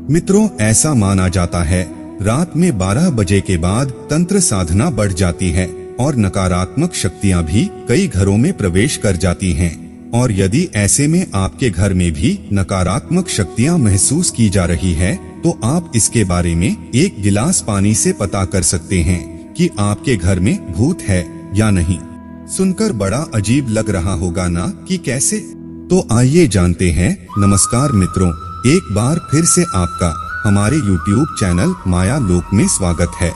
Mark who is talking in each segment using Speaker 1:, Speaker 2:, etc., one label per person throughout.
Speaker 1: मित्रों, ऐसा माना जाता है रात में 12 बजे के बाद तंत्र साधना बढ़ जाती है और नकारात्मक शक्तियां भी कई घरों में प्रवेश कर जाती हैं। और यदि ऐसे में आपके घर में भी नकारात्मक शक्तियां महसूस की जा रही है तो आप इसके बारे में एक गिलास पानी से पता कर सकते हैं कि आपके घर में भूत है या नहीं। सुनकर बड़ा अजीब लग रहा होगा ना कि कैसे? तो आइए जानते हैं। नमस्कार मित्रों, एक बार फिर से आपका हमारे YouTube चैनल माया लोक में स्वागत है।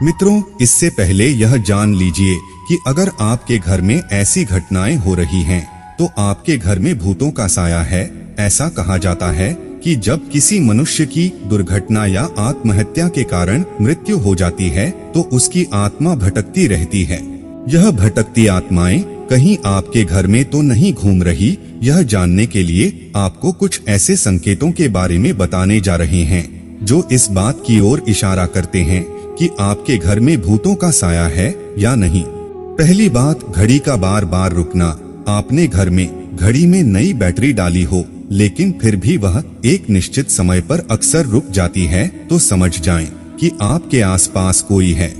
Speaker 1: मित्रों, इससे पहले यह जान लीजिए कि अगर आपके घर में ऐसी घटनाएं हो रही हैं, तो आपके घर में भूतों का साया है। ऐसा कहा जाता है कि जब किसी मनुष्य की दुर्घटना या आत्महत्या के कारण मृत्यु हो जाती है तो उसकी आत्मा भटकती रहती है। यह भटकती आत्माएं कहीं आपके घर में तो नहीं घूम रही, यह जानने के लिए आपको कुछ ऐसे संकेतों के बारे में बताने जा रहे हैं जो इस बात की ओर इशारा करते हैं कि आपके घर में भूतों का साया है या नहीं। पहली बात, घड़ी का बार बार रुकना। आपने घर में घड़ी में नई बैटरी डाली हो लेकिन फिर भी वह एक निश्चित समय पर अक्सर रुक जाती है, तो समझ जाएं कि आपके आसपास कोई है।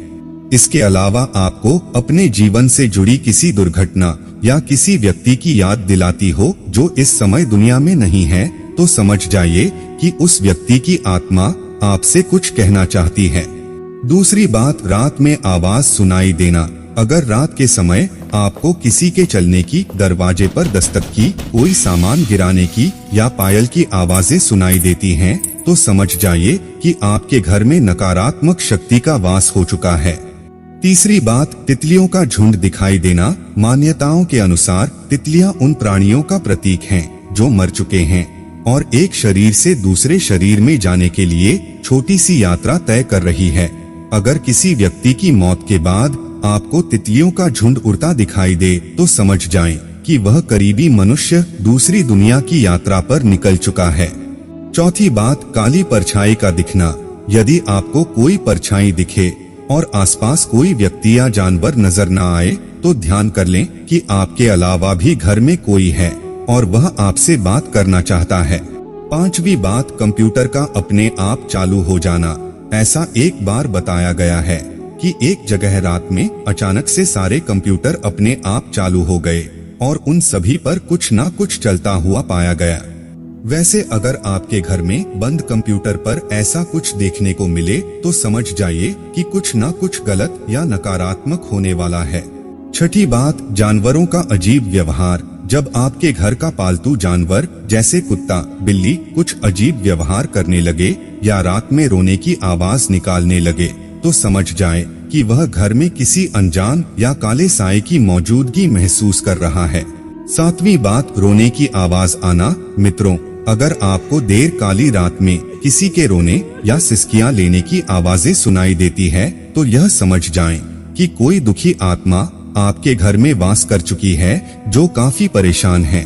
Speaker 1: इसके अलावा आपको अपने जीवन से जुड़ी किसी दुर्घटना या किसी व्यक्ति की याद दिलाती हो जो इस समय दुनिया में नहीं है, तो समझ जाइए कि उस व्यक्ति की आत्मा आपसे कुछ कहना चाहती है। दूसरी बात, रात में आवाज सुनाई देना। अगर रात के समय आपको किसी के चलने की, दरवाजे पर दस्तक की, कोई सामान गिराने की या पायल की आवाजें सुनाई देती हैं, तो समझ जाइए कि आपके घर में नकारात्मक शक्ति का वास हो चुका है। तीसरी बात, तितलियों का झुंड दिखाई देना। मान्यताओं के अनुसार तितलियां उन प्राणियों का प्रतीक हैं जो मर चुके हैं और एक शरीर से दूसरे शरीर में जाने के लिए छोटी सी यात्रा तय कर रही है। अगर किसी व्यक्ति की मौत के बाद आपको तितलियों का झुंड उड़ता दिखाई दे तो समझ जाएं कि वह करीबी मनुष्य दूसरी दुनिया की यात्रा पर निकल चुका है। चौथी बात, काली परछाई का दिखना। यदि आपको कोई परछाई दिखे और आसपास कोई व्यक्ति या जानवर नजर न आए तो ध्यान कर लें कि आपके अलावा भी घर में कोई है और वह आपसे बात करना चाहता है। पांचवी बात, कंप्यूटर का अपने आप चालू हो जाना। ऐसा एक बार बताया गया है कि एक जगह रात में अचानक से सारे कंप्यूटर अपने आप चालू हो गए और उन सभी पर कुछ ना कुछ चलता हुआ पाया गया। वैसे अगर आपके घर में बंद कंप्यूटर पर ऐसा कुछ देखने को मिले तो समझ जाइए कि कुछ ना कुछ गलत या नकारात्मक होने वाला है। छठी बात, जानवरों का अजीब व्यवहार। जब आपके घर का पालतू जानवर जैसे कुत्ता, बिल्ली कुछ अजीब व्यवहार करने लगे या रात में रोने की आवाज निकालने लगे तो समझ जाए कि वह घर में किसी अनजान या काले साए की मौजूदगी महसूस कर रहा है। सातवीं बात, रोने की आवाज आना। मित्रों, अगर आपको देर काली रात में किसी के रोने या सिसकियां लेने की आवाजें सुनाई देती है तो यह समझ जाएं कि कोई दुखी आत्मा आपके घर में वास कर चुकी है जो काफी परेशान है।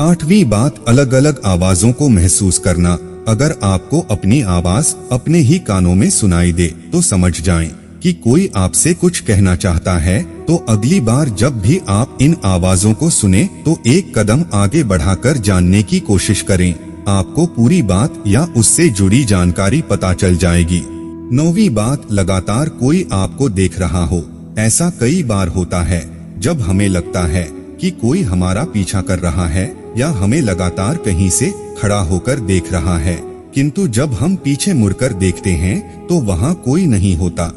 Speaker 1: आठवीं बात, अलग अलग आवाजों को महसूस करना। अगर आपको अपनी आवाज अपने ही कानों में सुनाई दे तो समझ जाएं कि कोई आपसे कुछ कहना चाहता है, तो अगली बार जब भी आप इन आवाजों को सुने तो एक कदम आगे बढ़ाकर जानने की कोशिश करें। आपको पूरी बात या उससे जुड़ी जानकारी पता चल जाएगी। नौवीं बात, लगातार कोई आपको देख रहा हो। ऐसा कई बार होता है जब हमें लगता है कि कोई हमारा पीछा कर रहा है या हमें लगातार कहीं से खड़ा होकर देख रहा है, किंतु जब हम पीछे मुड़कर देखते हैं तो वहाँ कोई नहीं होता।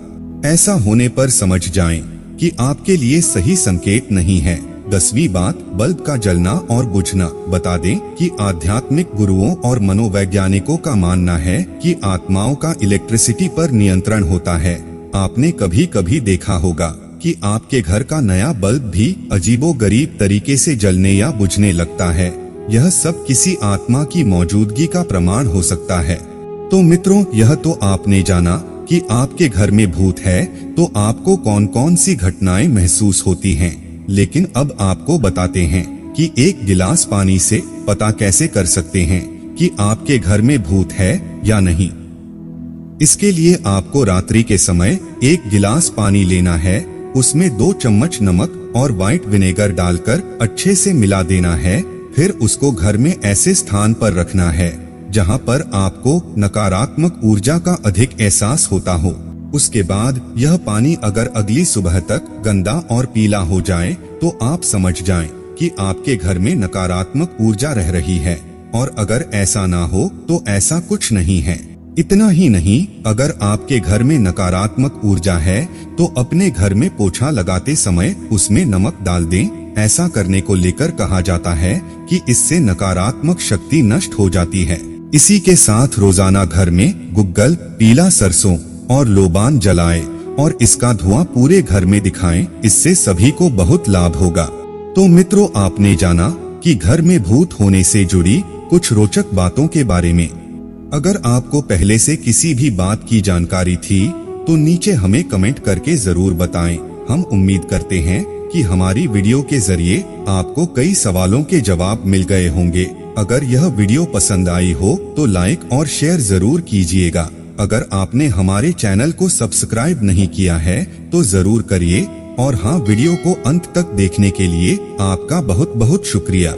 Speaker 1: ऐसा होने पर समझ जाएं कि आपके लिए सही संकेत नहीं है। 10वीं बात, बल्ब का जलना और बुझना। बता दें कि आध्यात्मिक गुरुओं और मनोवैज्ञानिकों का मानना है कि आत्माओं का इलेक्ट्रिसिटी पर नियंत्रण होता है। आपने कभी कभी देखा होगा कि आपके घर का नया बल्ब भी अजीबोगरीब तरीके से जलने या बुझने लगता है। यह सब किसी आत्मा की मौजूदगी का प्रमाण हो सकता है। तो मित्रों, यह तो आपने जाना कि आपके घर में भूत है, तो आपको कौन कौन सी घटनाएं महसूस होती हैं। लेकिन अब आपको बताते हैं कि एक गिलास पानी से पता कैसे कर सकते हैं कि आपके घर में भूत है या नहीं। इसके लिए आपको रात्रि के समय एक गिलास पानी लेना है, उसमें 2 चम्मच नमक और व्हाइट विनेगर डालकर अच्छे से मिला देना है। फिर उसको घर में ऐसे स्थान पर रखना है जहाँ पर आपको नकारात्मक ऊर्जा का अधिक एहसास होता हो। उसके बाद यह पानी अगर अगली सुबह तक गंदा और पीला हो जाए तो आप समझ जाएं कि आपके घर में नकारात्मक ऊर्जा रह रही है, और अगर ऐसा ना हो तो ऐसा कुछ नहीं है। इतना ही नहीं, अगर आपके घर में नकारात्मक ऊर्जा है तो अपने घर में पोछा लगाते समय उसमें नमक डाल दें। ऐसा करने को लेकर कहा जाता है कि इससे नकारात्मक शक्ति नष्ट हो जाती है। इसी के साथ रोजाना घर में गुग्गल, पीला सरसों और लोबान जलाएं और इसका धुआं पूरे घर में दिखाएं। इससे सभी को बहुत लाभ होगा। तो मित्रों, आपने जाना कि घर में भूत होने से जुड़ी कुछ रोचक बातों के बारे में। अगर आपको पहले से किसी भी बात की जानकारी थी तो नीचे हमें कमेंट करके जरूर बताएं। हम उम्मीद करते हैं कि हमारी वीडियो के जरिए आपको कई सवालों के जवाब मिल गए होंगे। अगर यह वीडियो पसंद आई हो तो लाइक और शेयर जरूर कीजिएगा। अगर आपने हमारे चैनल को सब्सक्राइब नहीं किया है तो जरूर करिए। और हाँ, वीडियो को अंत तक देखने के लिए आपका बहुत बहुत शुक्रिया।